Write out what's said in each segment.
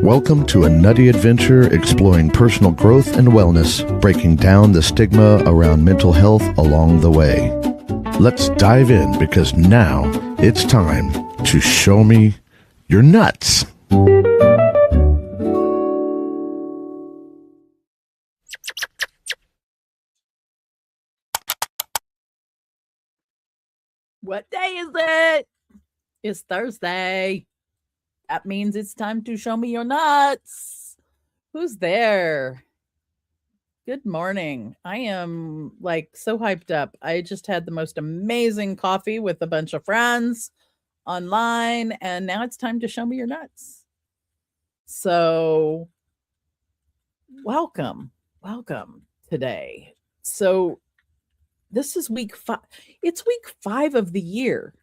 Welcome to a nutty adventure exploring personal growth and wellness, breaking down the stigma around mental health along the way. Let's dive in because now it's time to show me your nuts. What day is it? It's Thursday. That means it's time to show me your nuts. Who's there? Good morning. I am like so hyped up. I just had the most amazing coffee with a bunch of friends online, and now it's time to show me your nuts. So welcome today. So this is week 5. It's week 5 of the year.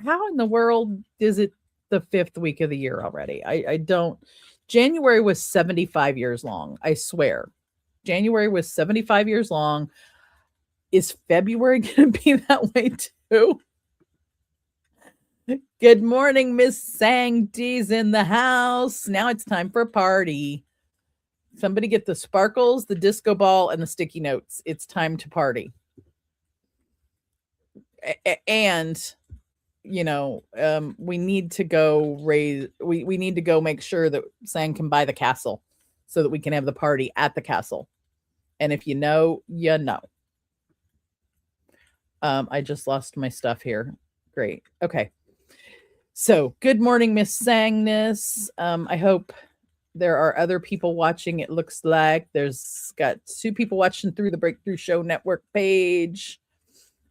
How in the world is it the 5th week of the year already? I don't. January was 75 years long. I swear. January was 75 years long. Is February going to be that way too? Good morning, Miss Sang D's in the house. Now it's time for a party. Somebody get the sparkles, the disco ball, and the sticky notes. It's time to party. And we need to go we need to go make sure that Sang can buy the castle so that we can have the party at the castle. And if you know, you know. I just lost my stuff here. Great. Okay. So good morning, Miss Sangness. I hope there are other people watching. It looks like there's got 2 people watching through the Breakthrough Show Network page.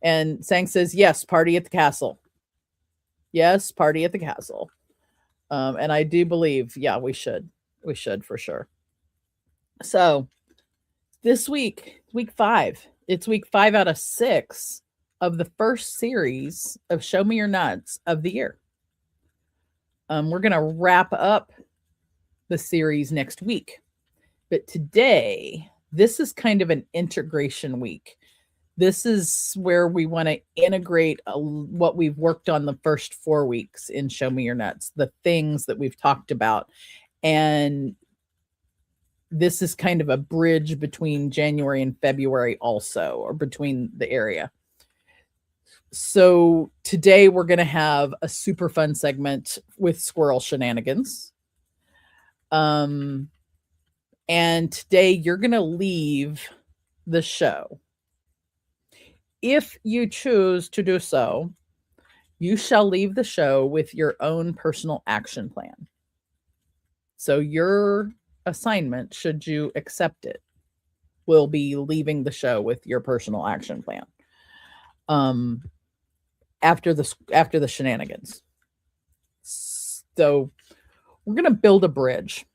And Sang says, yes, party at the castle. Yes, party at the castle. And I do believe, yeah, we should for sure. So this week, week 5, it's week 5 out of 6 of the first series of Show Me Your Nuts of the year. We're going to wrap up the series next week. But today, this is kind of an integration week. This is where we want to integrate what we've worked on the first 4 weeks in Show Me Your Nuts, the things that we've talked about. And this is kind of a bridge between January and February also, or between the area. So today we're going to have a super fun segment with squirrel shenanigans. And today you're going to leave the show. If you choose to do so, you shall leave the show with your own personal action plan. So your assignment, should you accept it, will be leaving the show with your personal action plan. After the shenanigans. So we're going to build a bridge.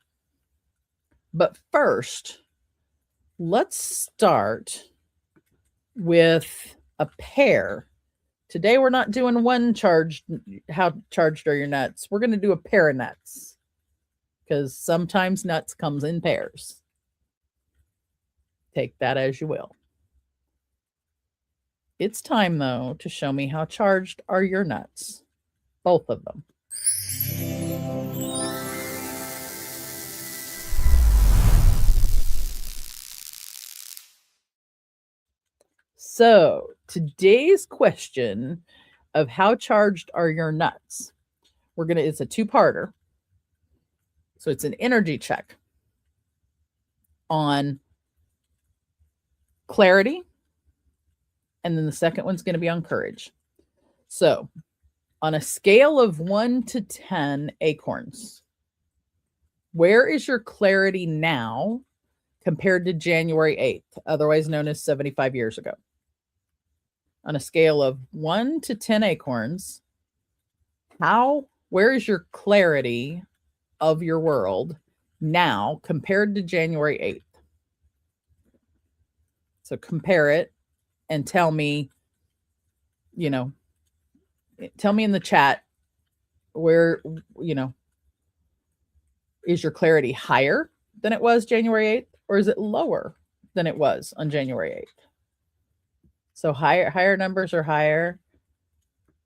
But first, let's start with a pair. Today we're not doing how charged are your nuts. We're going to do a pair of nuts because sometimes nuts comes in pairs. Take that as you will. It's time though to show me how charged are your nuts. Both of them. So today's question of how charged are your nuts. It's a two-parter. So it's an energy check on clarity. And then the second one's going to be on courage. So on a scale of 1 to 10 acorns, where is your clarity now compared to January 8th, otherwise known as 75 years ago? On a scale of 1 to 10 acorns, where is your clarity of your world now compared to January 8th? So compare it and tell me, tell me in the chat where, is your clarity higher than it was January 8th, or is it lower than it was on January 8th? So higher numbers are higher.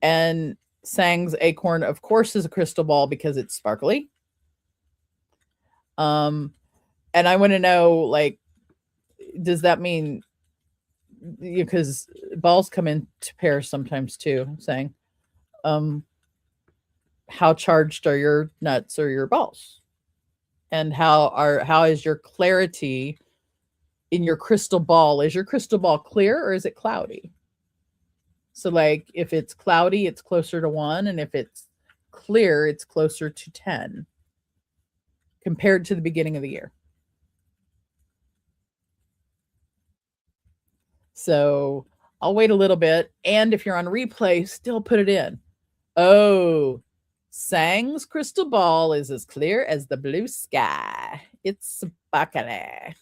And Sang's acorn, of course, is a crystal ball because it's sparkly. And I want to know, like, does that mean, because balls come into pairs sometimes too, saying, how charged are your nuts or your balls? And how is your clarity in your crystal ball? Is your crystal ball clear or is it cloudy? So like if it's cloudy, it's closer to 1. And if it's clear, it's closer to 10 compared to the beginning of the year. So I'll wait a little bit. And if you're on replay, still put it in. Oh, Sang's crystal ball is as clear as the blue sky. It's sparkly.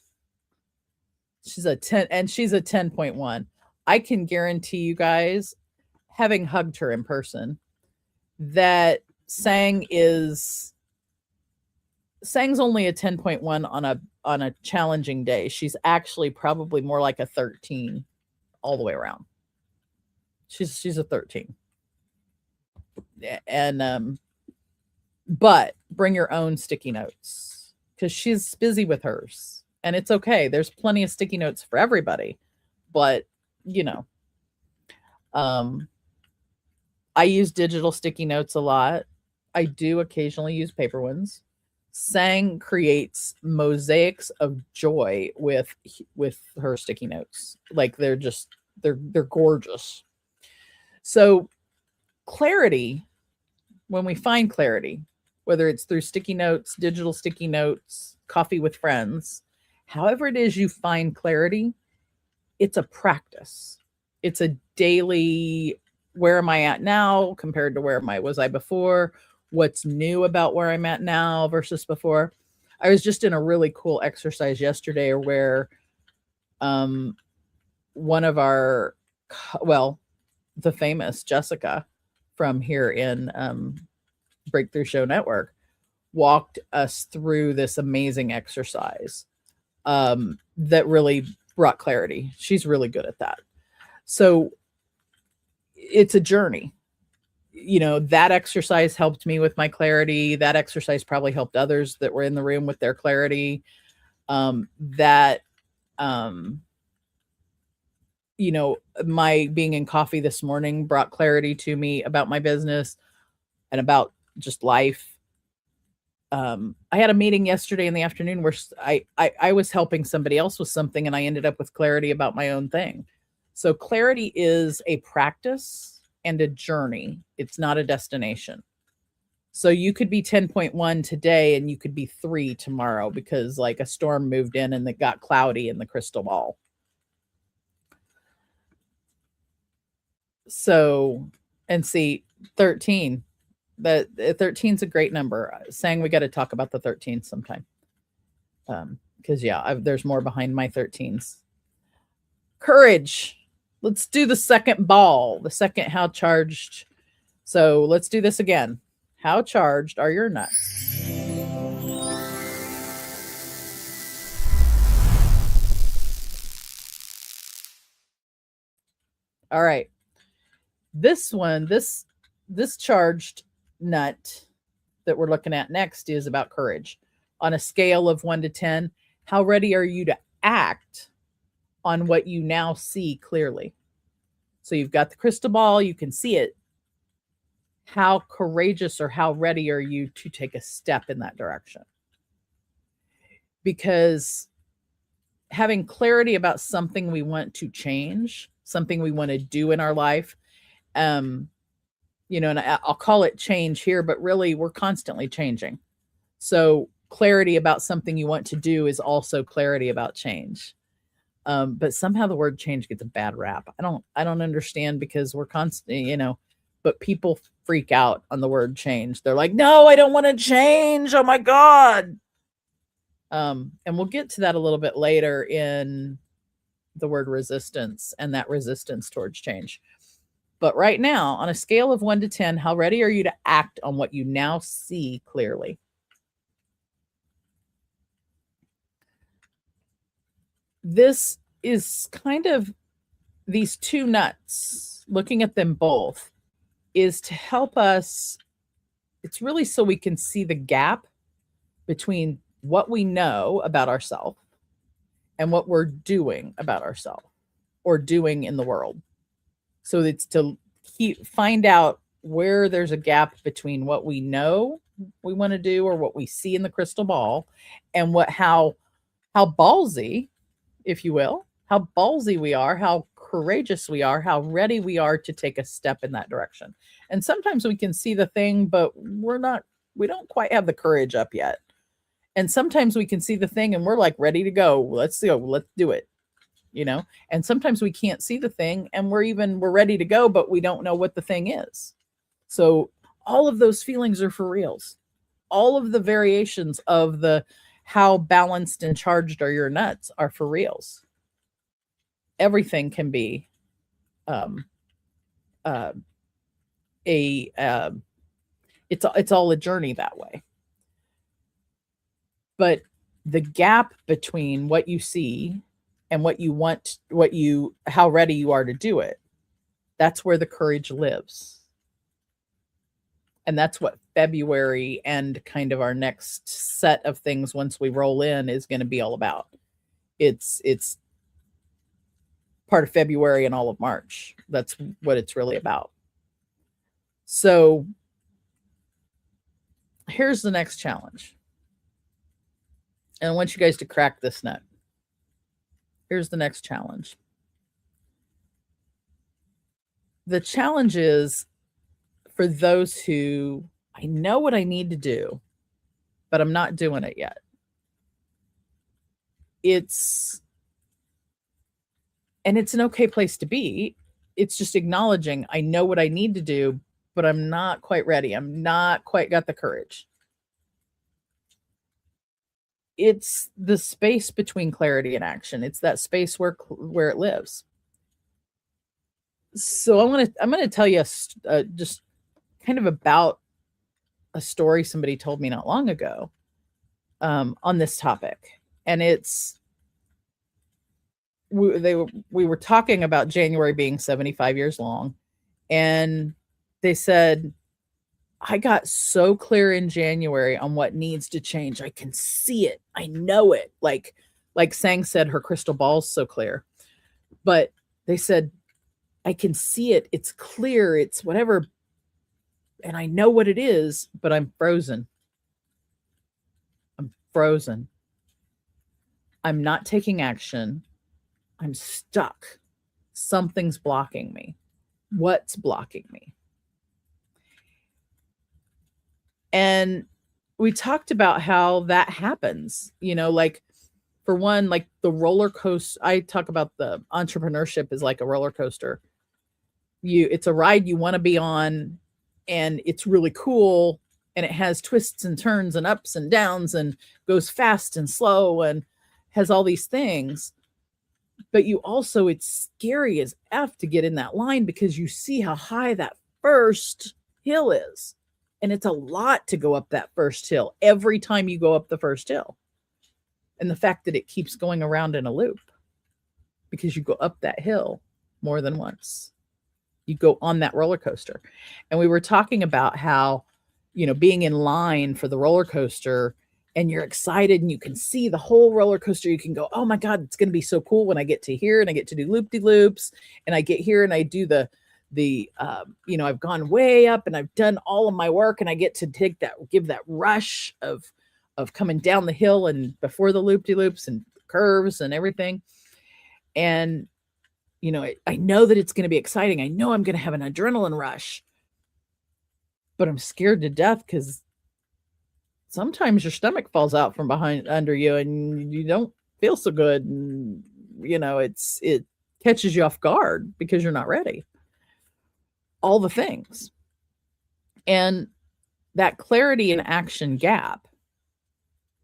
She's a 10, and she's a 10.1. I can guarantee you guys, having hugged her in person, that Sang's only a 10.1 on a challenging day. She's actually probably more like a 13 all the way around. She's a 13. And but bring your own sticky notes because she's busy with hers, and it's okay. There's plenty of sticky notes for everybody, but I use digital sticky notes a lot. I do occasionally use paper ones. Sang creates mosaics of joy with her sticky notes. Like they're gorgeous. So clarity, when we find clarity, whether it's through sticky notes, digital sticky notes, coffee with friends, however it is you find clarity, it's a practice. It's a daily, where am I at now compared to where was I before? What's new about where I'm at now versus before? I was just in a really cool exercise yesterday where one of our, the famous Jessica from here in Breakthrough Show Network walked us through this amazing exercise that really brought clarity. She's really good at that. So it's a journey. That exercise helped me with my clarity. That exercise probably helped others that were in the room with their clarity. My being in coffee this morning brought clarity to me about my business and about just life. I had a meeting yesterday in the afternoon where I was helping somebody else with something, and I ended up with clarity about my own thing. So clarity is a practice and a journey. It's not a destination. So you could be 10.1 today and you could be 3 tomorrow because like a storm moved in and it got cloudy in the crystal ball. So, and see, 13. But 13 is a great number. Saying we got to talk about the 13 sometime. Because there's more behind my 13s. Courage. Let's do the second ball. The second how charged. So let's do this again. How charged are your nuts? All right. This one, this charged nut that we're looking at next is about courage. On a scale of 1 to 10, how ready are you to act on what you now see clearly? So you've got the crystal ball, you can see it, how courageous or how ready are you to take a step in that direction? Because having clarity about something we want to change, something we want to do in our life, and I'll call it change here, but really we're constantly changing. So clarity about something you want to do is also clarity about change. But somehow the word change gets a bad rap. I don't understand, because we're constantly, but people freak out on the word change. They're like, no, I don't want to change. Oh my God. And we'll get to that a little bit later in the word resistance and that resistance towards change. But right now, on a scale of 1 to 10, how ready are you to act on what you now see clearly? This is kind of these two nuts, looking at them both, is to help us. It's really so we can see the gap between what we know about ourselves and what we're doing about ourselves or doing in the world. So it's to find out where there's a gap between what we know we want to do or what we see in the crystal ball, and how ballsy, if you will, how ballsy we are, how courageous we are, how ready we are to take a step in that direction. And sometimes we can see the thing, but we don't quite have the courage up yet. And sometimes we can see the thing and we're like ready to go. Let's go. Let's do it. And sometimes we can't see the thing and we're ready to go, but we don't know what the thing is. So all of those feelings are for reals. All of the variations of the how balanced and charged are your nuts are for reals. Everything can be it's all a journey that way. But the gap between what you see and what you want, how ready you are to do it, that's where the courage lives. And that's what February and kind of our next set of things once we roll in is going to be all about. It's part of February and all of March. That's what it's really about. So here's the next challenge. And I want you guys to crack this nut. Here's the next challenge. The challenge is for those who, I know what I need to do, but I'm not doing it yet. It's an okay place to be. It's just acknowledging I know what I need to do, but I'm not quite ready. I'm not quite got the courage. It's the space between clarity and action. It's that space where it lives. So I'm going to tell you just kind of about a story somebody told me not long ago on this topic. And we were talking about January being 75 years long. And they said, I got so clear in January on what needs to change. I can see it. I know it. Like Sang said, her crystal ball's so clear. But they said, I can see it. It's clear. It's whatever. And I know what it is, but I'm frozen. I'm frozen. I'm not taking action. I'm stuck. Something's blocking me. What's blocking me? And we talked about how that happens, like for one, like the roller coaster. I talk about the entrepreneurship is like a roller coaster. It's a ride you want to be on, and it's really cool. And it has twists and turns and ups and downs and goes fast and slow and has all these things. But it's scary as F to get in that line because you see how high that first hill is. And it's a lot to go up that first hill every time you go up the first hill. And the fact that it keeps going around in a loop because you go up that hill more than once. You go on that roller coaster. And we were talking about how, being in line for the roller coaster and you're excited and you can see the whole roller coaster. You can go, oh my God, it's going to be so cool when I get to here and I get to do loop-de-loops and I get here and I do the I've gone way up and I've done all of my work, and I get to give that rush of coming down the hill and before the loop-de-loops and curves and everything. And, I know that it's going to be exciting. I know I'm going to have an adrenaline rush, but I'm scared to death because sometimes your stomach falls out from behind under you and you don't feel so good. And, it catches you off guard because you're not ready. All the things. And that clarity and action gap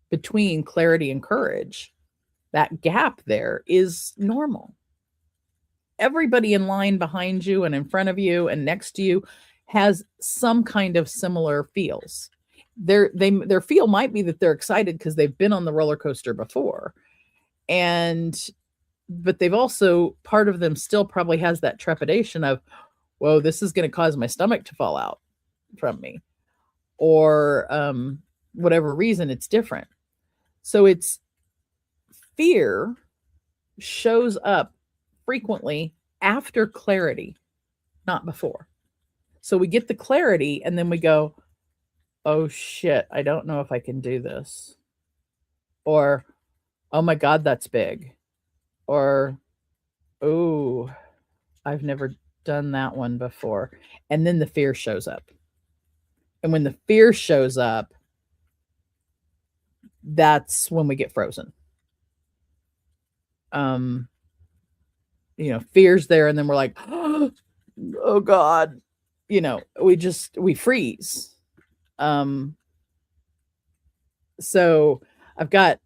between clarity and courage, that gap there is normal. Everybody in line behind you and in front of you and next to you has some kind of similar feels. Their feel might be that they're excited because they've been on the roller coaster before. But they've also, part of them still probably has that trepidation of, whoa, this is going to cause my stomach to fall out from me, or whatever reason, it's different. So it's fear shows up frequently after clarity, not before. So we get the clarity and then we go, oh shit, I don't know if I can do this. Or, oh my God, that's big. Or, oh, I've never done that one before. And then the fear shows up. And when the fear shows up, that's when we get frozen. Fear's there, and then we're like, oh God, we freeze. So I've got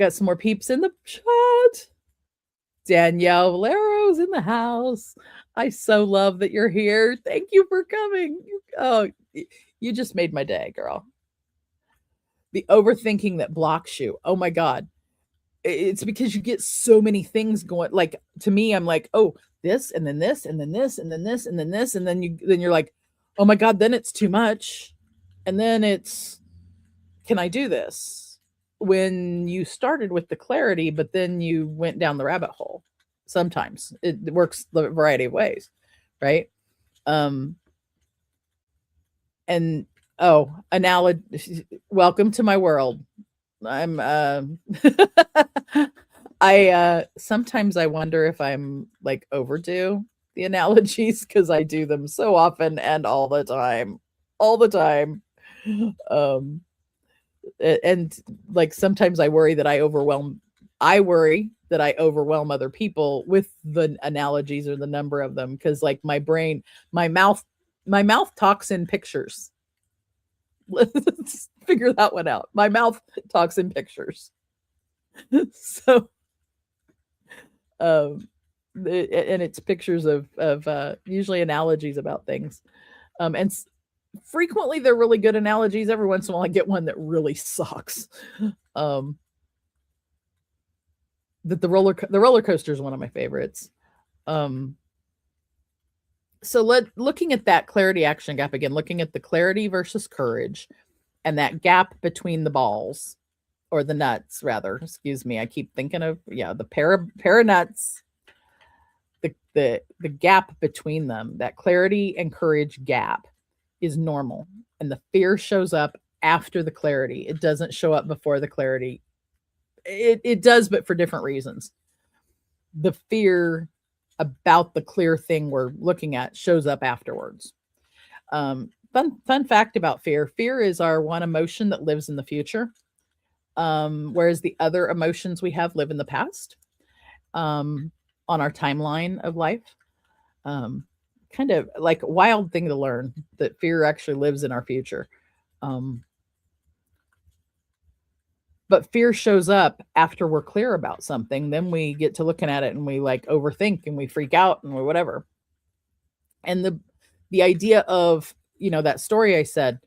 some more peeps in the chat. Danielle Valero's in the house. I so love that you're here. Thank you for coming. Oh, you just made my day, girl. The overthinking that blocks you. Oh my God. It's because you get so many things going. Like, to me, I'm like, oh, this, and then this, and then this, and then this, and then this. And then you're like, oh my God, then it's too much. And then it's, can I do this? When you started with the clarity, but then you went down the rabbit hole. Sometimes it works a variety of ways, right? And analogy. Welcome to my world. I'm I sometimes I wonder if I'm like overdue the analogies because I do them so often and all the time. And like sometimes I worry that I overwhelm other people with the analogies or the number of them, because like my mouth talks in pictures. Let's figure that one out. My mouth talks in pictures. So and it's pictures of usually analogies about things. And frequently they're really good analogies. Every once in a while I get one that really sucks. That the roller coaster is one of my favorites. So looking at that clarity action gap again, looking at the clarity versus courage and that gap between the balls, or the nuts rather, excuse me. I keep thinking of, the pair of nuts, the gap between them, that clarity and courage gap is normal. And the fear shows up after the clarity. It doesn't show up before the clarity. It does, but for different reasons. The fear about the clear thing we're looking at shows up afterwards. Fun fact about fear. Fear is our one emotion that lives in the future. Whereas the other emotions we have live in the past, on our timeline of life. Kind of like a wild thing to learn, that fear actually lives in our future. But fear shows up after we're clear about something. Then we get to looking at it and we like overthink and we freak out and we whatever. And the idea of, that story I said,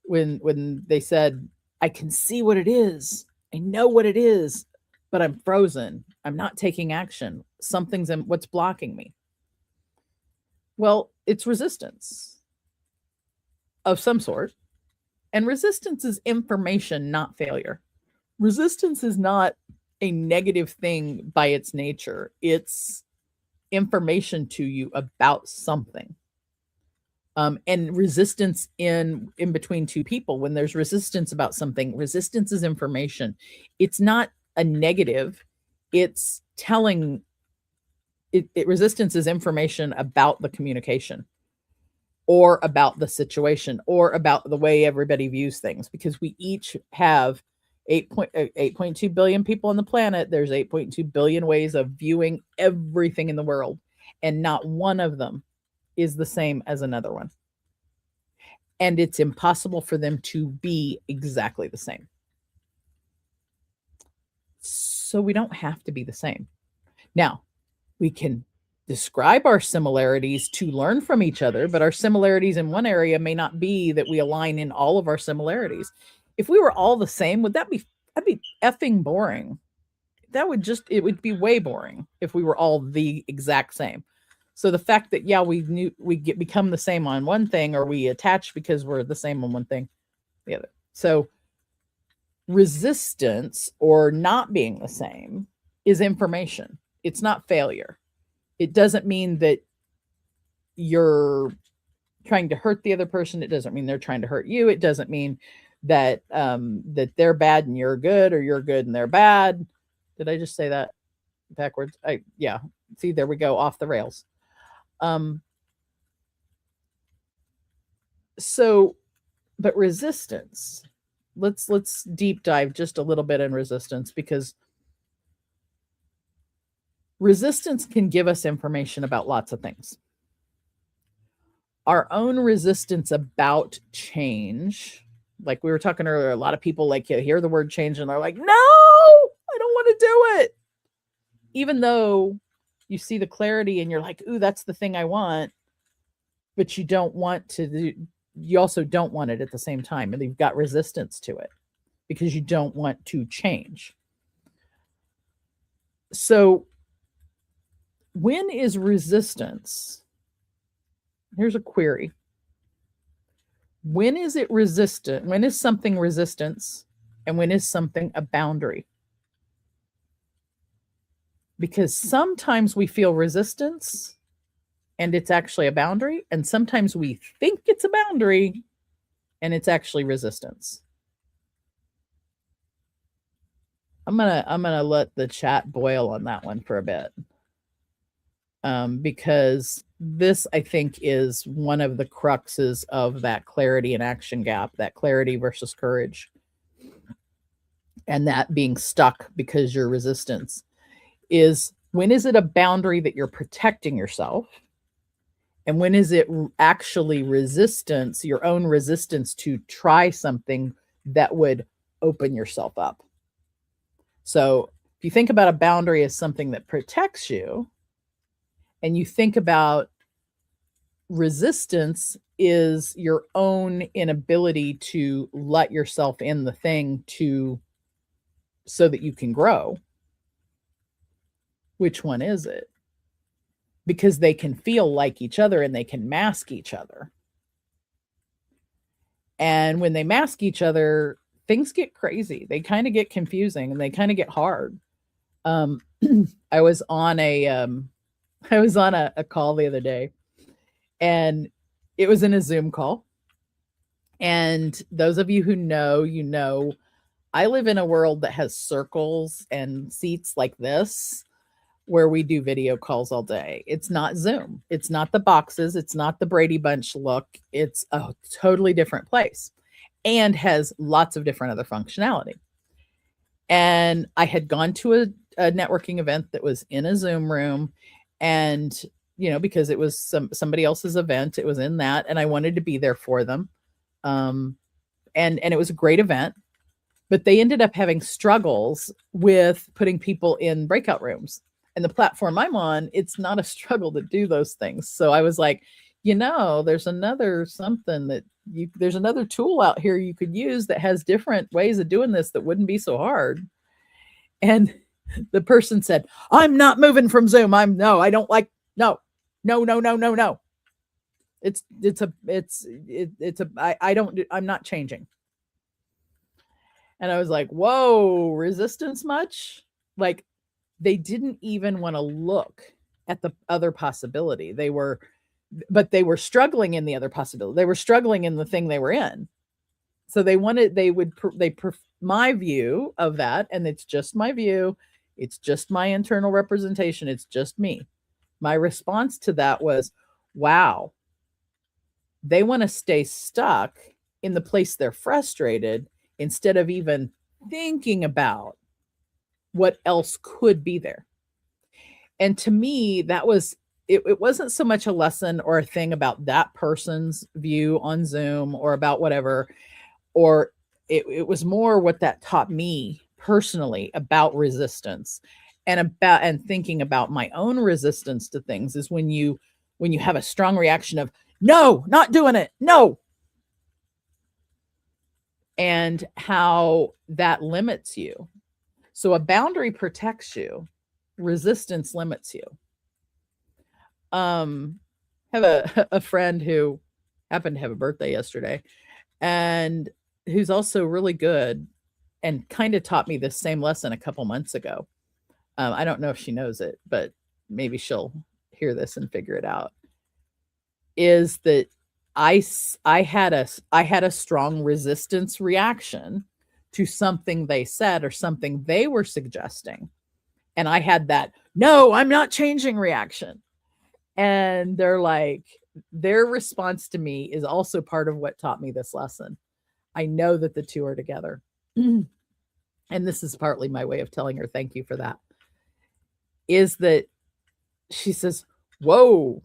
when they said, I can see what it is. I know what it is, but I'm frozen. I'm not taking action. Something's what's blocking me. Well, it's resistance of some sort. And resistance is information, not failure. Resistance is not a negative thing by its nature. It's information to you about something. And resistance in between two people. When there's resistance about something, resistance is information. It's not a negative. It's telling resistance is information about the communication or about the situation or about the way everybody views things, because we each have 8.2 billion people on the planet. There's 8.2 billion ways of viewing everything in the world, and not one of them is the same as another one. And it's impossible for them to be exactly the same. So we don't have to be the same. Now, we can describe our similarities to learn from each other, but our similarities in one area may not be that we align in all of our similarities. If we were all the same, that'd be effing boring. It would be way boring if we were all the exact same. So the fact that, yeah, we become the same on one thing, or we attach because we're the same on one thing, the other. So resistance, or not being the same, is information. It's not failure. It doesn't mean that you're trying to hurt the other person. It doesn't mean they're trying to hurt you. It doesn't mean that that they're bad and you're good, or you're good and they're bad. Did I just say that backwards? Yeah. See, there we go, off the rails. But resistance, let's deep dive just a little bit in resistance, because resistance can give us information about lots of things. Our own resistance about change, like we were talking earlier, a lot of people hear the word change and they're like, no, I don't want to do it. Even though you see the clarity and you're like, ooh, that's the thing I want, but you also don't want it at the same time. And you've got resistance to it because you don't want to change. So when is resistance? Here's a query. When is it resistant? When is something resistance? And when is something a boundary? Because sometimes we feel resistance and it's actually a boundary. And sometimes we think it's a boundary and it's actually resistance. I'm gonna let the chat boil on that one for a bit. Because this, I think, is one of the cruxes of that clarity and action gap, that clarity versus courage. And that being stuck because you're resistance is, when is it a boundary that you're protecting yourself? And when is it actually resistance, your own resistance to try something that would open yourself up? So if you think about a boundary as something that protects you, and you think about resistance is your own inability to let yourself in the thing so that you can grow, which one is it? Because they can feel like each other and they can mask each other. And when they mask each other, things get crazy. They kind of get confusing and they kind of get hard. I was on a call the other day, and it was in a Zoom call. And those of you who know, I live in a world that has circles and seats like this, where we do video calls all day. It's not Zoom. It's not the boxes. It's not the Brady Bunch look. It's a totally different place and has lots of different other functionality. And I had gone to a networking event that was in a Zoom room, and because it was somebody else's event, it was in that, and I wanted to be there for them. And it was a great event, but they ended up having struggles with putting people in breakout rooms. And the platform I'm on, it's not a struggle to do those things. So I was like, there's another tool out here you could use that has different ways of doing this that wouldn't be so hard. And the person said, I'm not moving from Zoom. I'm not changing. And I was like, whoa, resistance much? They didn't even want to look at the other possibility. They were but they were struggling in the other possibility. They were struggling in the thing they were in. So my view of that, and it's just my view, it's just my internal representation, it's just me. My response to that was, wow, they want to stay stuck in the place they're frustrated instead of even thinking about what else could be there. And to me, that was, it wasn't so much a lesson or a thing about that person's view on Zoom or about whatever, or it was more what that taught me personally about resistance and thinking about my own resistance to things is when you have a strong reaction of, no, not doing it, no. And how that limits you. So a boundary protects you, resistance limits you. Have a friend who happened to have a birthday yesterday and who's also really good and kind of taught me this same lesson a couple months ago. I don't know if she knows it, but maybe she'll hear this and figure it out. Is that I had a strong resistance reaction to something they said or something they were suggesting. And I had that, no, I'm not changing reaction. And they're like, their response to me is also part of what taught me this lesson. I know that the two are together. And this is partly my way of telling her thank you for that. Is that she says, whoa,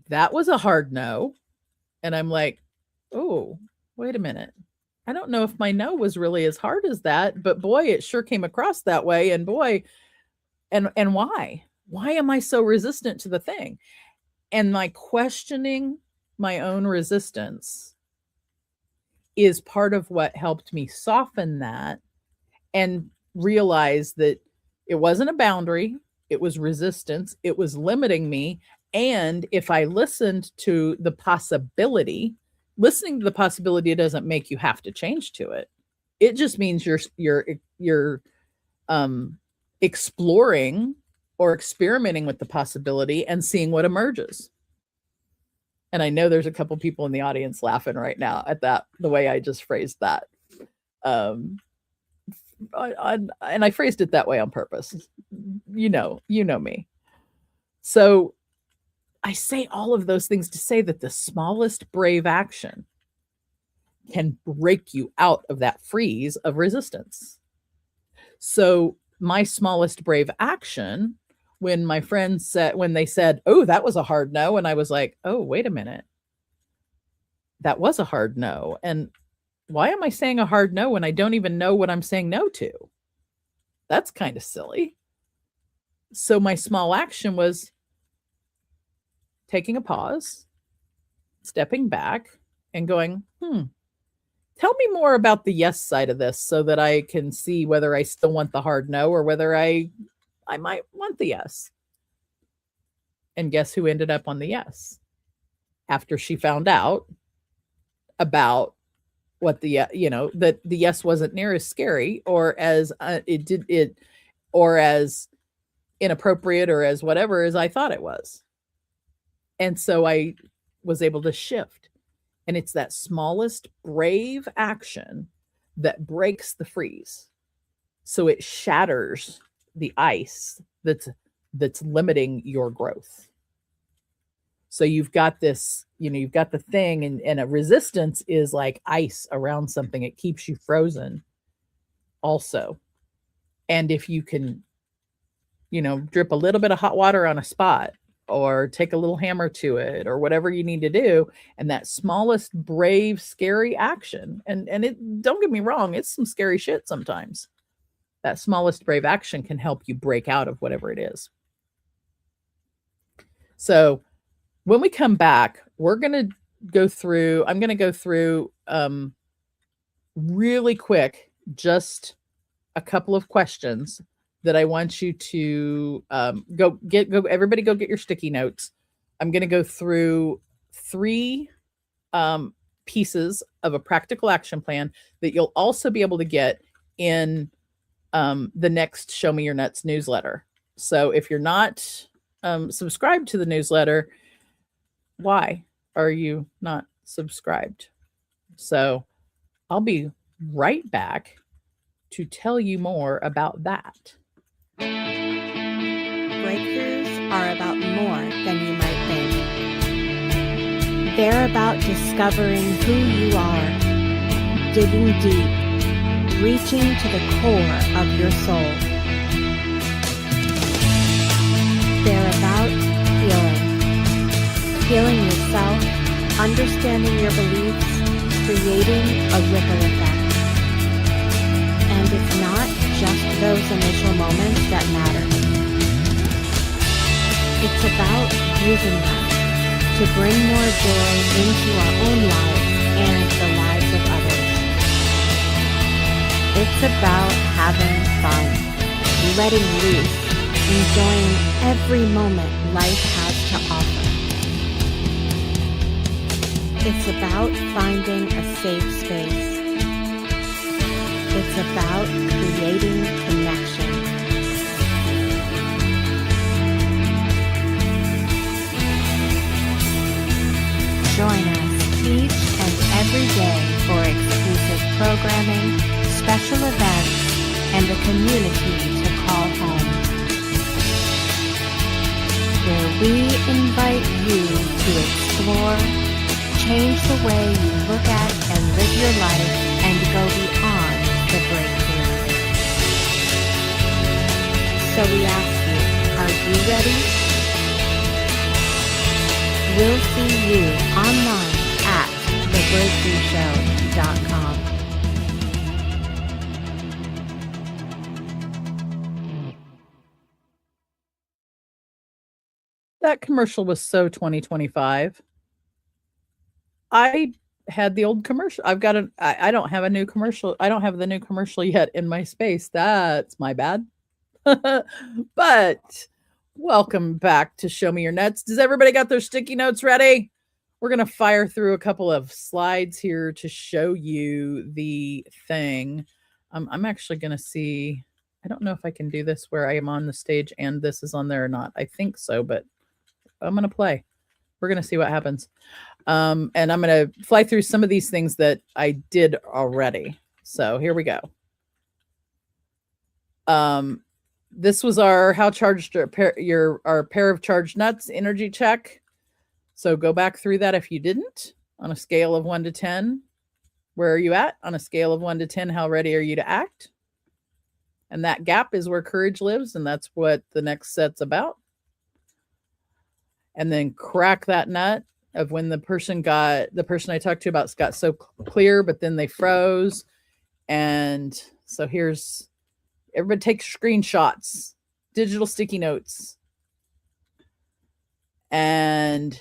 that was a hard no. And I'm like, oh, wait a minute. I don't know if my no was really as hard as that, but boy, it sure came across that way. And boy, and why? Why am I so resistant to the thing? And my questioning my own resistance is part of what helped me soften that and realize that it wasn't a boundary, it was resistance, it was limiting me. And if I listened to the possibility, listening to the possibility doesn't make you have to change to it. It just means you're exploring or experimenting with the possibility and seeing what emerges. And I know there's a couple people in the audience laughing right now at that, the way I just phrased that. And I phrased it that way on purpose. You know me. So I say all of those things to say that the smallest brave action can break you out of that freeze of resistance. So my smallest brave action, when my friends when they said, oh, that was a hard no. And I was like, oh, wait a minute. That was a hard no. And why am I saying a hard no when I don't even know what I'm saying no to? That's kind of silly. So my small action was taking a pause, stepping back and going, tell me more about the yes side of this so that I can see whether I still want the hard no or whether I might want the yes. And guess who ended up on the yes? After she found out about what that the yes wasn't near as scary or as or as inappropriate or as whatever as I thought it was. And so I was able to shift. And it's that smallest brave action that breaks the freeze. So it shatters the ice that's limiting your growth. So you've got this, you've got the thing and a resistance is like ice around something. It keeps you frozen also. And if you can, drip a little bit of hot water on a spot or take a little hammer to it or whatever you need to do. And that smallest brave, scary action. And it, don't get me wrong, it's some scary shit sometimes. That smallest brave action can help you break out of whatever it is. So when we come back, I'm going to go through really quick, just a couple of questions that I want you to everybody go get your sticky notes. I'm going to go through 3 pieces of a practical action plan that you'll also be able to get in the next Show Me Your Nuts newsletter. So if you're not subscribed to the newsletter, why are you not subscribed? So I'll be right back to tell you more about that. Breakthroughs are about more than you might think. They're about discovering who you are, digging deep, reaching to the core of your soul. They're about healing yourself, understanding your beliefs, creating a ripple effect. And it's not just those initial moments that matter. It's about using them to bring more joy into our own lives and the lives of others. It's about having fun, letting loose, enjoying every moment life has to offer. It's about finding a safe space. It's about creating connection. Join us each and every day for exclusive programming, special events, and a community to call home, where we invite you to explore, change the way you look at and live your life, and go beyond the breakthrough. So we ask you, are you ready? We'll see you online at thebreakthroughshow.com. That commercial was so 2025. I had the old commercial. I don't have a new commercial. I don't have the new commercial yet in my space. That's my bad. But welcome back to Show Me Your Nuts. Does everybody got their sticky notes ready? We're going to fire through a couple of slides here to show you the thing. I'm actually going to see. I don't know if I can do this where I am on the stage and this is on there or not. I think so, but I'm going to play. We're going to see what happens. And I'm going to fly through some of these things that I did already. So here we go. This was our how charged our pair of charged nuts energy check. So go back through that if you didn't. On a scale of 1 to 10, where are you at? On a scale of 1 to 10, how ready are you to act? And that gap is where courage lives, and that's what the next set's about. And then crack that nut of when the person I talked to about got so clear, but then they froze. And so here's, everybody take screenshots, digital sticky notes. And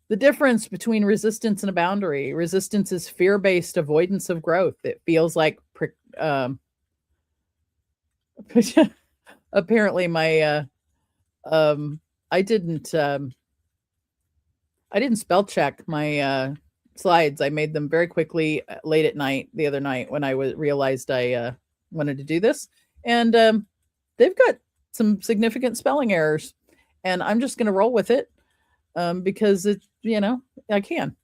the difference between resistance and a boundary. Resistance is fear-based avoidance of growth. It feels like, apparently my, I didn't spell check my slides. I made them very quickly late at night the other night when I realized I wanted to do this. And they've got some significant spelling errors. And I'm just going to roll with it because I can.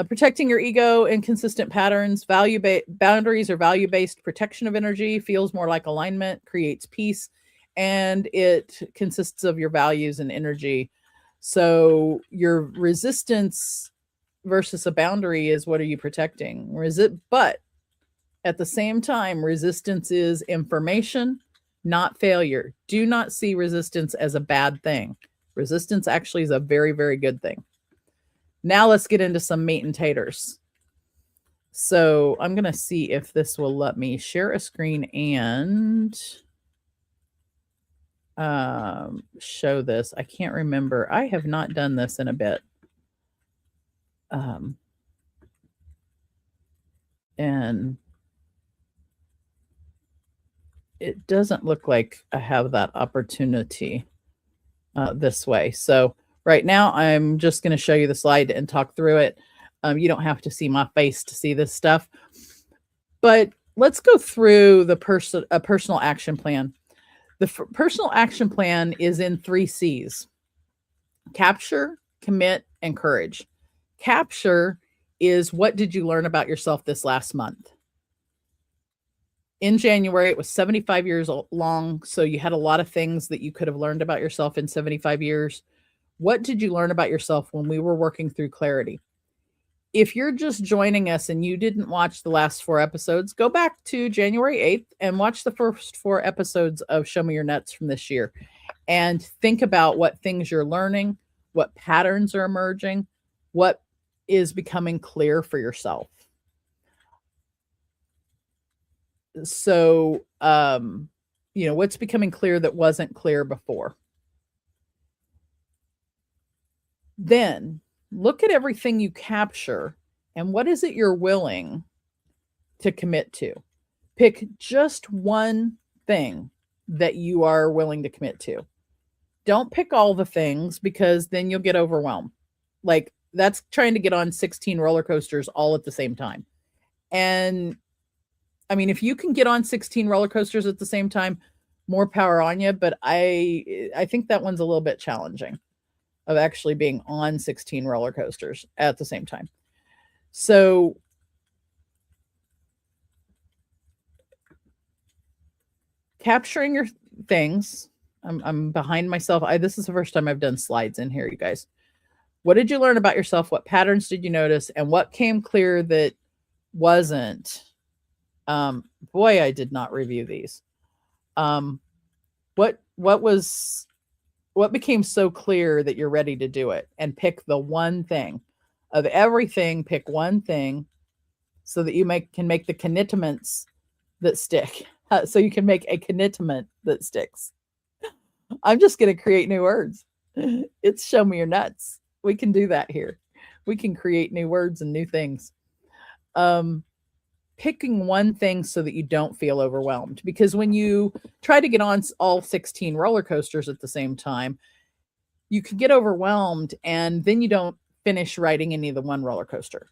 Protecting your ego, inconsistent patterns, boundaries or value-based protection of energy feels more like alignment, creates peace, and it consists of your values and energy. So your resistance versus a boundary is, what are you protecting? But at the same time, resistance is information, not failure. Do not see resistance as a bad thing. Resistance actually is a very, very good thing. Now let's get into some meat and taters. So I'm going to see if this will let me share a screen and show this. I can't remember. I have not done this in a bit. And it doesn't look like I have that opportunity this way. So right now, I'm just going to show you the slide and talk through it. You don't have to see my face to see this stuff. But let's go through a personal action plan. The personal action plan is in 3 C's: capture, commit, and courage. Capture is, what did you learn about yourself this last month? In January, it was 75 years long, so you had a lot of things that you could have learned about yourself in 75 years. What did you learn about yourself when we were working through clarity? If you're just joining us and you didn't watch the last 4 episodes, go back to January 8th and watch the first 4 episodes of Show Me Your Nuts from this year and think about what things you're learning, what patterns are emerging, what is becoming clear for yourself. So, what's becoming clear that wasn't clear before. Then look at everything you capture and what is it you're willing to commit to? Pick just one thing that you are willing to commit to. Don't pick all the things, because then you'll get overwhelmed. Like, that's trying to get on 16 roller coasters all at the same time. And I mean, if you can get on 16 roller coasters at the same time, more power on you. But I think that one's a little bit challenging, of actually being on 16 roller coasters at the same time. So capturing your things. I'm behind myself. This is the first time I've done slides in here, you guys. What did you learn about yourself? What patterns did you notice? And what came clear that wasn't? Boy, I did not review these. What became so clear that you're ready to do it? And pick the one thing. Of everything, pick one thing so that you can make the commitments that stick. So you can make a commitment that sticks. I'm just going to create new words. It's Show Me Your Nuts. We can do that here. We can create new words and new things. Picking one thing so that you don't feel overwhelmed. Because when you try to get on all 16 roller coasters at the same time, you can get overwhelmed and then you don't finish riding any of the one roller coaster.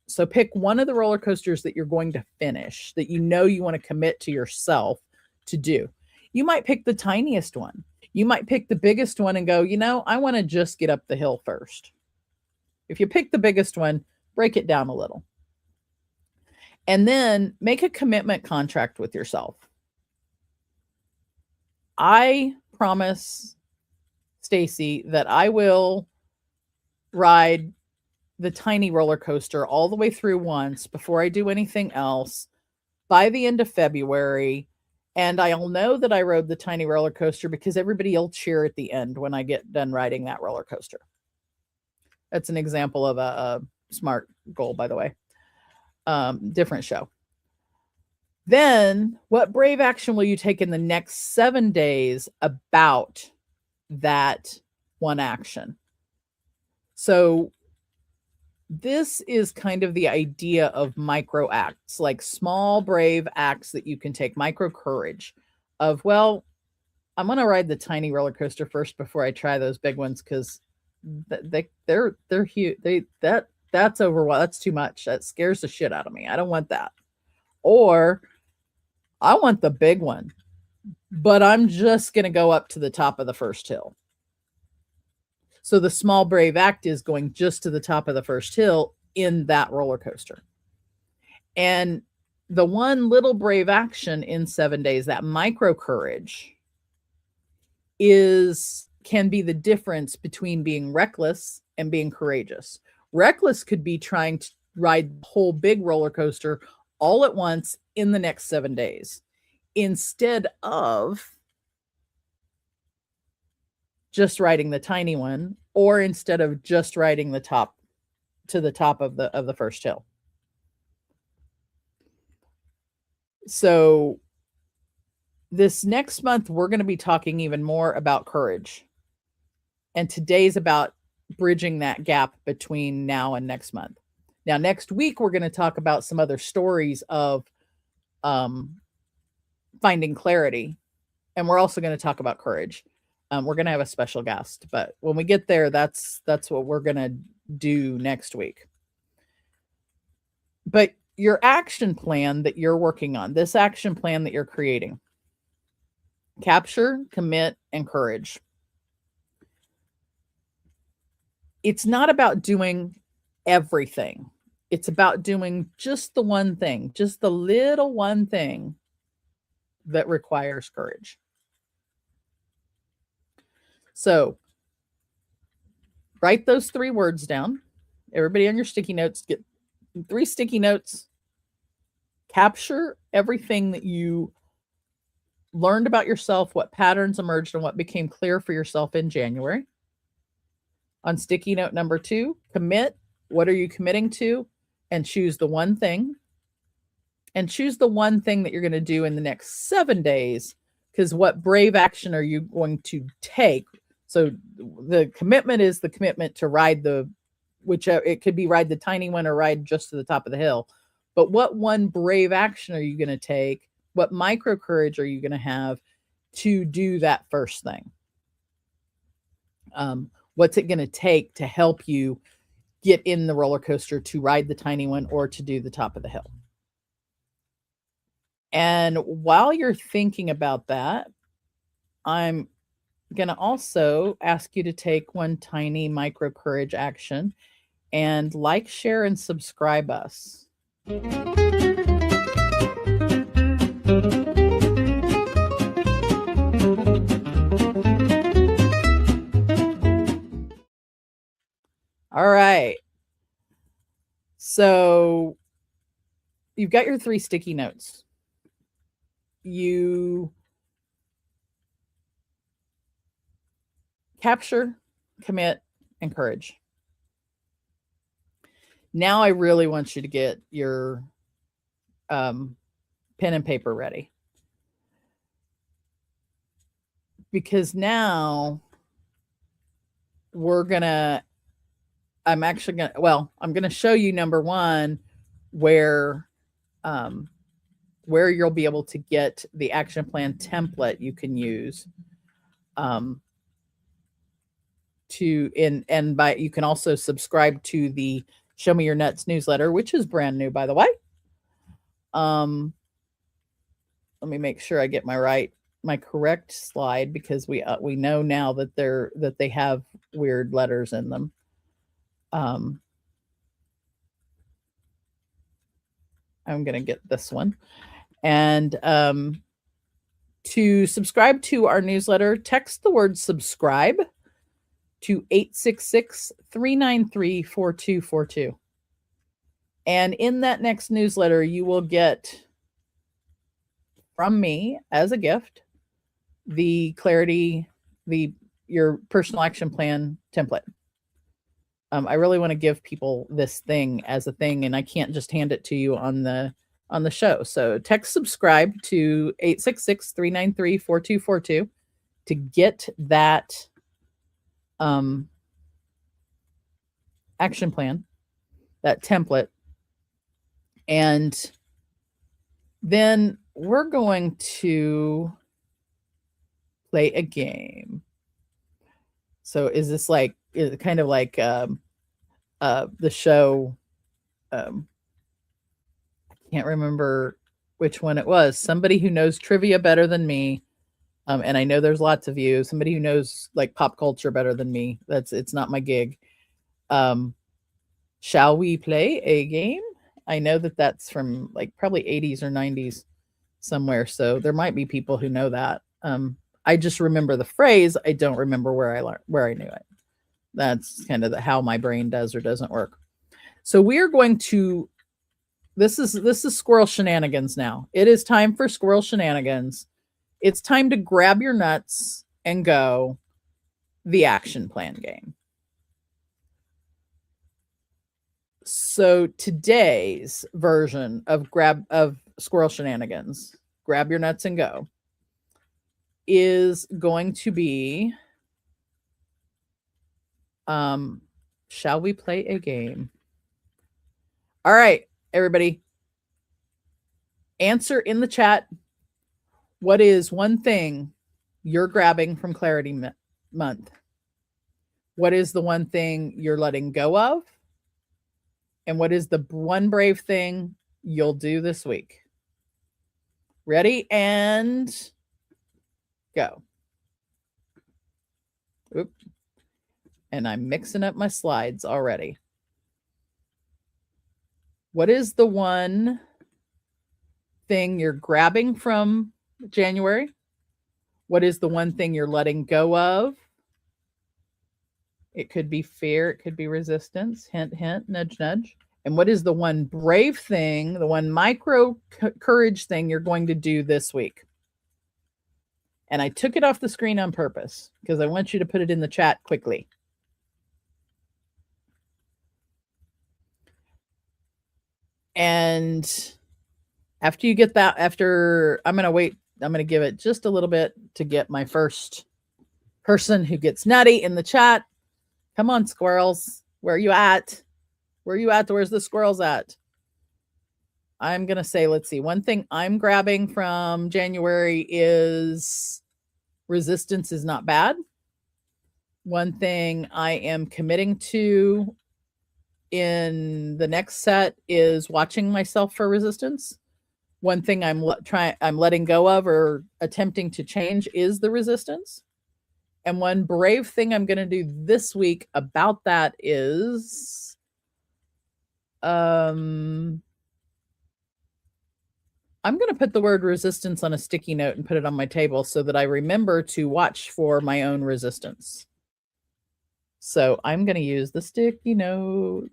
So pick one of the roller coasters that you're going to finish, that you know you want to commit to yourself to do. You might pick the tiniest one. You might pick the biggest one and go, I want to just get up the hill first. If you pick the biggest one, break it down a little. And then make a commitment contract with yourself. I promise, Stacy, that I will ride the tiny roller coaster all the way through once before I do anything else by the end of February. And I'll know that I rode the tiny roller coaster because everybody will cheer at the end when I get done riding that roller coaster. That's an example of a SMART goal, by the way. Different show. Then what brave action will you take in the next 7 days about that one action? So this is kind of the idea of micro acts, like small brave acts that you can take, micro courage of, well, I'm going to ride the tiny roller coaster first before I try those big ones, because they're huge. That's overwhelming. That's too much. That scares the shit out of me. I don't want that. Or I want the big one, but I'm just going to go up to the top of the first hill. So the small brave act is going just to the top of the first hill in that roller coaster. And the one little brave action in 7 days, that micro courage, can be the difference between being reckless and being courageous. Reckless could be trying to ride the whole big roller coaster all at once in the next 7 days, instead of just riding the tiny one, or instead of just riding the top to the top of the first hill. So this next month, we're going to be talking even more about courage. And today's about bridging that gap between now and next month. Now, next week, we're going to talk about some other stories of finding clarity. And we're also going to talk about courage. We're going to have a special guest, but when we get there, that's what we're going to do next week. But your action plan that you're working on, this action plan that you're creating, Capture, commit, and courage. It's not about doing everything. It's about doing just the one thing, just the little one thing that requires courage. So write those 3 words down. Everybody on your sticky notes, get 3 sticky notes. Capture everything that you learned about yourself, what patterns emerged, and what became clear for yourself in January. On sticky note number 2, commit. What are you committing to? And choose the one thing. And choose the one thing that you're going to do in the next 7 days, because what brave action are you going to take? So the commitment is the commitment to ride the, which it could be ride the tiny one or ride just to the top of the hill. But what one brave action are you going to take? What micro courage are you going to have to do that first thing? What's it going to take to help you get in the roller coaster to ride the tiny one or to do the top of the hill? And while you're thinking about that, I'm going to also ask you to take one tiny micro courage action and like, share, and subscribe us. All right. So you've got your 3 sticky notes. You capture, commit, and courage. Now I really want you to get your pen and paper ready. Because now I'm going to show you number 1 where you'll be able to get the action plan template you can use you can also subscribe to the Show Me Your Nuts newsletter, which is brand new, by the way. Let me make sure I get my correct slide, because we know now that they have weird letters in them. I'm going to get this one. And to subscribe to our newsletter, text the word subscribe to 866-393-4242. And in that next newsletter, you will get from me as a gift the Clarity, your personal action plan template. I really want to give people this thing as a thing, and I can't just hand it to you on the show. So text subscribe to 866-393-4242 to get that action plan, that template. And then we're going to play a game. So is it kind of like the show? I can't remember which one it was. Somebody who knows trivia better than me, and I know there's lots of you. Somebody who knows like pop culture better than me. It's not my gig. Shall we play a game? I know that-that's from like probably 80s or 90s somewhere. So there might be people who know that. I just remember the phrase. I don't remember where I knew it. That's kind of how my brain does or doesn't work. So we're going to, this is squirrel shenanigans now. It is time for squirrel shenanigans. It's time to grab your nuts and go, the action plan game. So today's version of squirrel shenanigans, grab your nuts and go, is going to be, shall we play a game? All right, everybody. Answer in the chat. What is one thing you're grabbing from Clarity Month? What is the one thing you're letting go of? And what is the one brave thing you'll do this week? Ready and Go. Oop. And I'm mixing up my slides already. What is the one thing you're grabbing from January? What is the one thing you're letting go of? It could be fear. It could be resistance. Hint, hint, nudge, nudge. And what is the one brave thing, the one micro courage thing you're going to do this week? And I took it off the screen on purpose because I want you to put it in the chat quickly. And after you get that, I'm going to wait. I'm going to give it just a little bit to get my first person who gets nutty in the chat. Come on, squirrels. Where are you at? Where are you at? Where's the squirrels at? I'm going to say, let's see. One thing I'm grabbing from January is resistance is not bad. One thing I am committing to in the next set is watching myself for resistance. One thing I'm letting go of or attempting to change is the resistance. And one brave thing I'm going to do this week about that is I'm going to put the word resistance on a sticky note and put it on my table so that I remember to watch for my own resistance. So I'm going to use the sticky note.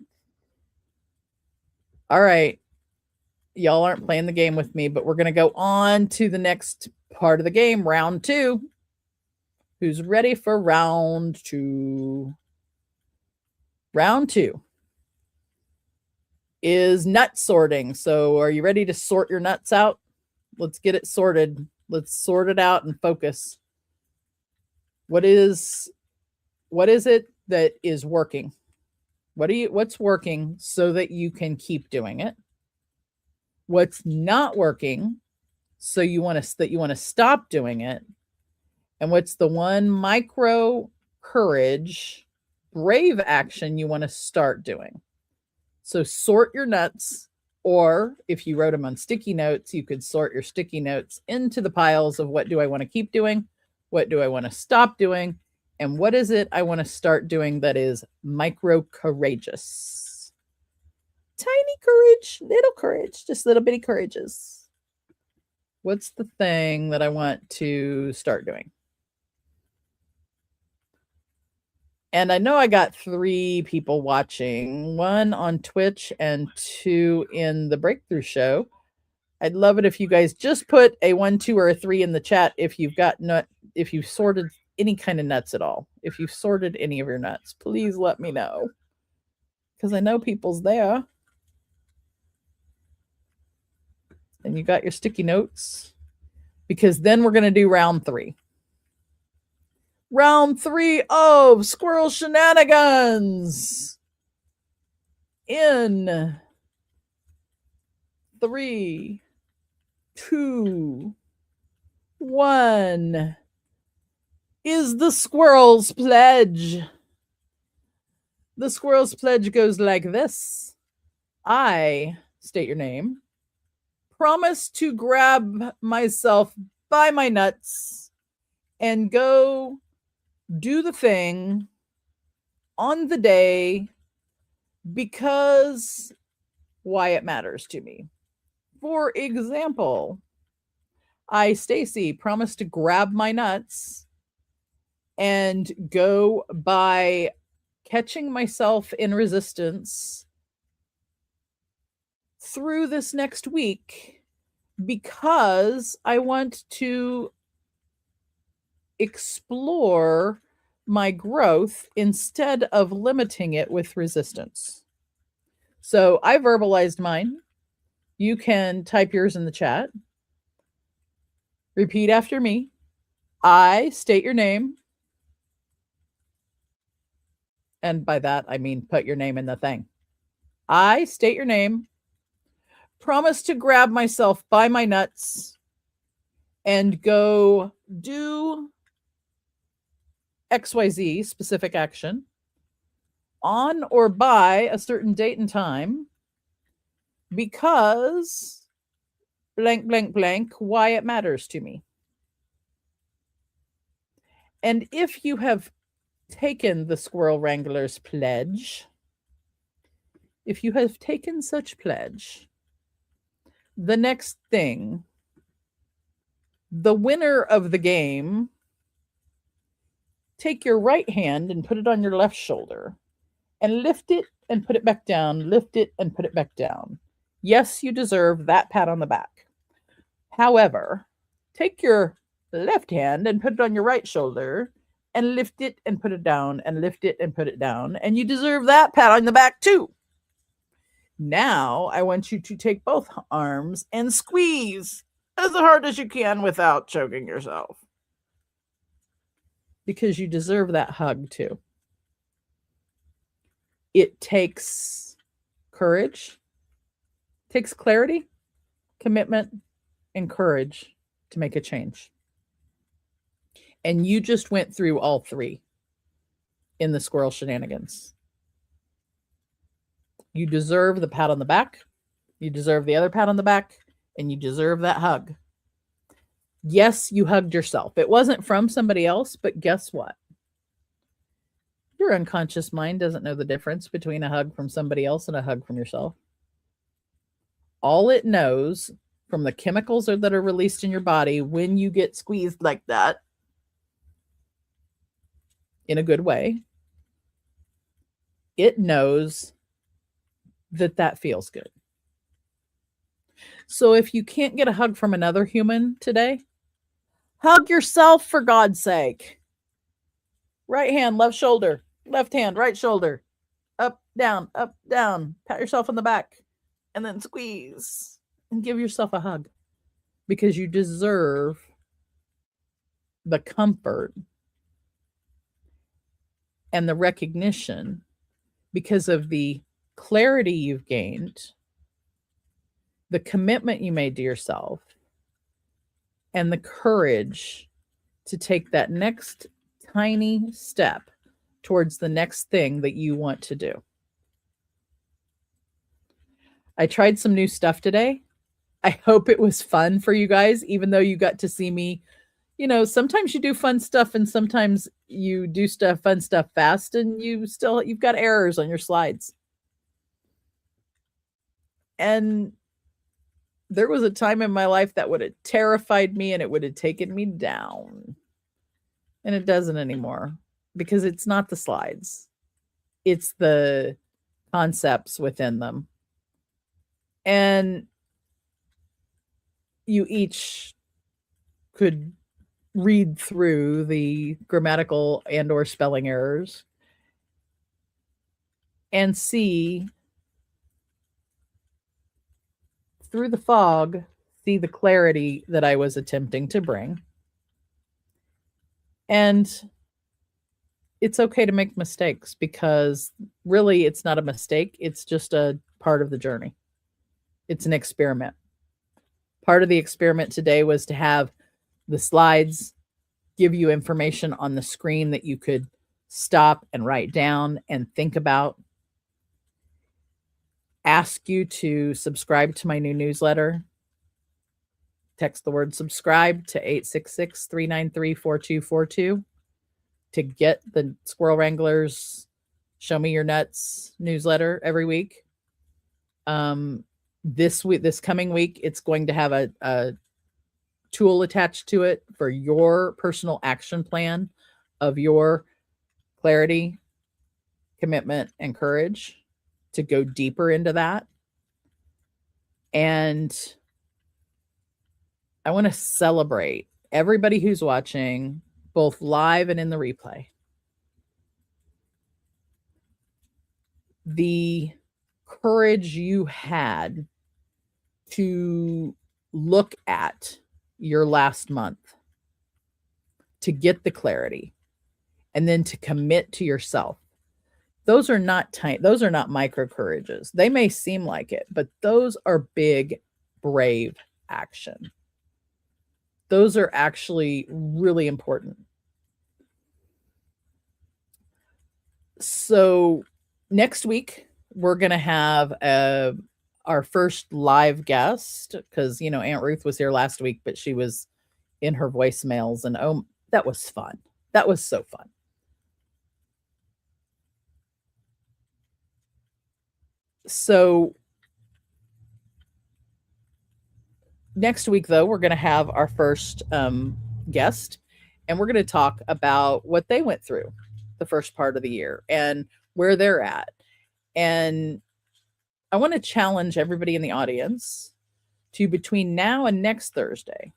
All right. Y'all aren't playing the game with me, but we're going to go on to the next part of the game, round 2. Who's ready for round 2? Round 2 is nut sorting. So are you ready to sort your nuts out? Let's get it sorted. Let's sort it out and focus. What is it that is working? What's working so that you can keep doing it? What's not working so you want to stop doing it? And what's the one micro courage, brave action you want to start doing? So sort your nuts, or if you wrote them on sticky notes, you could sort your sticky notes into the piles of what do I want to keep doing? What do I want to stop doing? And what is it I want to start doing that is micro courageous? Tiny courage, little courage, just little bitty courages. What's the thing that I want to start doing? And I know I got 3 people watching, 1 on Twitch and 2 in the Breakthrough Show. I'd love it if you guys just put a 1, 2, or a 3 in the chat if you've got if you've sorted any kind of nuts at all. If you've sorted any of your nuts, please let me know. Because I know people's there. And you got your sticky notes. Because then we're going to do round 3. Round 3 of Squirrel Shenanigans. In 3, 2, 1 is the Squirrel's Pledge. The Squirrel's Pledge goes like this. I state your name. Promise to grab myself by my nuts and go do the thing on the day because why it matters to me. For example, I, Stacy, promise to grab my nuts and go by catching myself in resistance through this next week because I want to explore my growth instead of limiting it with resistance. So I verbalized mine. You can type yours in the chat. Repeat after me. I state your name. And by that, I mean put your name in the thing. I state your name. Promise to grab myself by my nuts and go do XYZ, specific action, on or by a certain date and time because blank, blank, blank, why it matters to me. And if you have taken the Squirrel Wrangler's pledge, if you have taken such pledge, the next thing, the winner of the game, take your right hand and put it on your left shoulder and lift it and put it back down, lift it and put it back down. Yes, you deserve that pat on the back. However, take your left hand and put it on your right shoulder and lift it and put it down and lift it and put it down. And you deserve that pat on the back too. Now I want you to take both arms and squeeze as hard as you can without choking yourself. Because you deserve that hug too. It takes courage, takes clarity, commitment, and courage to make a change. And you just went through all three in the squirrel shenanigans. You deserve the pat on the back, you deserve the other pat on the back, and you deserve that hug. Yes, you hugged yourself. It wasn't from somebody else, but guess what? Your unconscious mind doesn't know the difference between a hug from somebody else and a hug from yourself. All it knows from the chemicals that are released in your body when you get squeezed like that, in a good way, it knows that that feels good. So if you can't get a hug from another human today, hug yourself for God's sake. Right hand, left shoulder, left hand, right shoulder, up, down, pat yourself on the back, and then squeeze and give yourself a hug because you deserve the comfort and the recognition because of the clarity you've gained, the commitment you made to yourself, and the courage to take that next tiny step towards the next thing that you want to do. I tried some new stuff today. I hope it was fun for you guys, even though you got to see me. You know, sometimes you do fun stuff and sometimes you do fun stuff fast and you've got errors on your slides. And there was a time in my life that would have terrified me and it would have taken me down. And it doesn't anymore because it's not the slides. It's the concepts within them. And you each could read through the grammatical and or spelling errors and see through the fog, see the clarity that I was attempting to bring. And it's okay to make mistakes because really it's not a mistake. It's just a part of the journey. It's an experiment. Part of the experiment today was to have the slides give you information on the screen that you could stop and write down and think about. Ask you to subscribe to my new newsletter. Text the word subscribe to 866-393-4242 to get the Squirrel Wranglers Show Me Your Nuts newsletter every week. This coming week, it's going to have a tool attached to it for your personal action plan of your clarity, commitment, and courage to go deeper into that. And I want to celebrate everybody who's watching, both live and in the replay. The courage you had to look at your last month, to get the clarity, and then to commit to yourself. Those are not tiny, those are not micro courages. They may seem like it, but those are big, brave action. Those are actually really important. So next week, we're going to have our first live guest because, Aunt Ruth was here last week, but she was in her voicemails and that was fun. That was so fun. So next week, though, we're going to have our first guest, and we're going to talk about what they went through the first part of the year and where they're at. And I want to challenge everybody in the audience to, between now and next Thursday,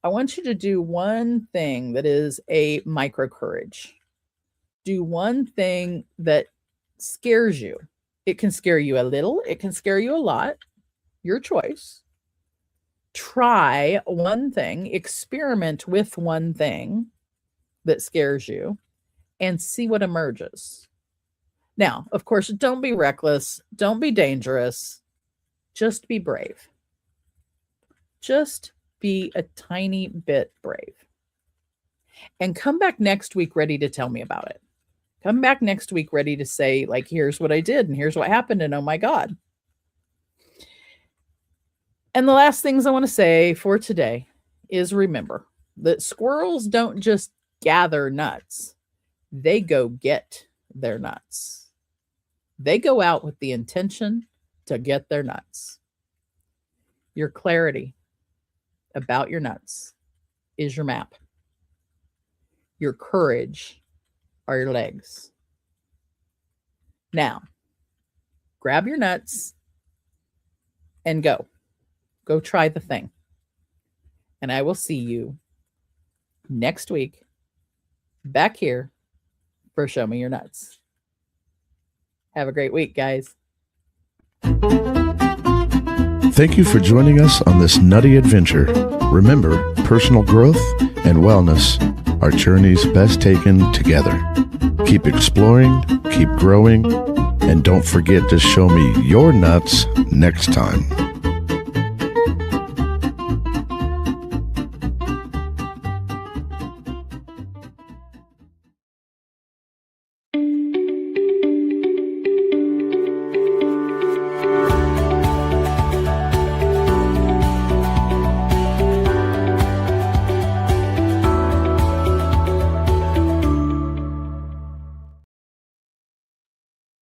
I want you to do one thing that is a micro courage. Do one thing that scares you. It can scare you a little. It can scare you a lot. Your choice. Try one thing, experiment with one thing that scares you, and see what emerges. Now, of course, don't be reckless. Don't be dangerous. Just be brave. Just be a tiny bit brave. And come back next week ready to tell me about it. Come back next week ready to say, like, here's what I did and here's what happened, and oh my God. And the last things I want to say for today is, remember that squirrels don't just gather nuts. They go get their nuts. They go out with the intention to get their nuts. Your clarity about your nuts is your map. Your courage are your legs. Now, grab your nuts and go. Go try the thing. And I will see you next week back here for Show Me Your Nuts. Have a great week, guys. Thank you for joining us on this nutty adventure. Remember, personal growth and wellness are journeys best taken together. Keep exploring, keep growing, and don't forget to show me your nuts next time.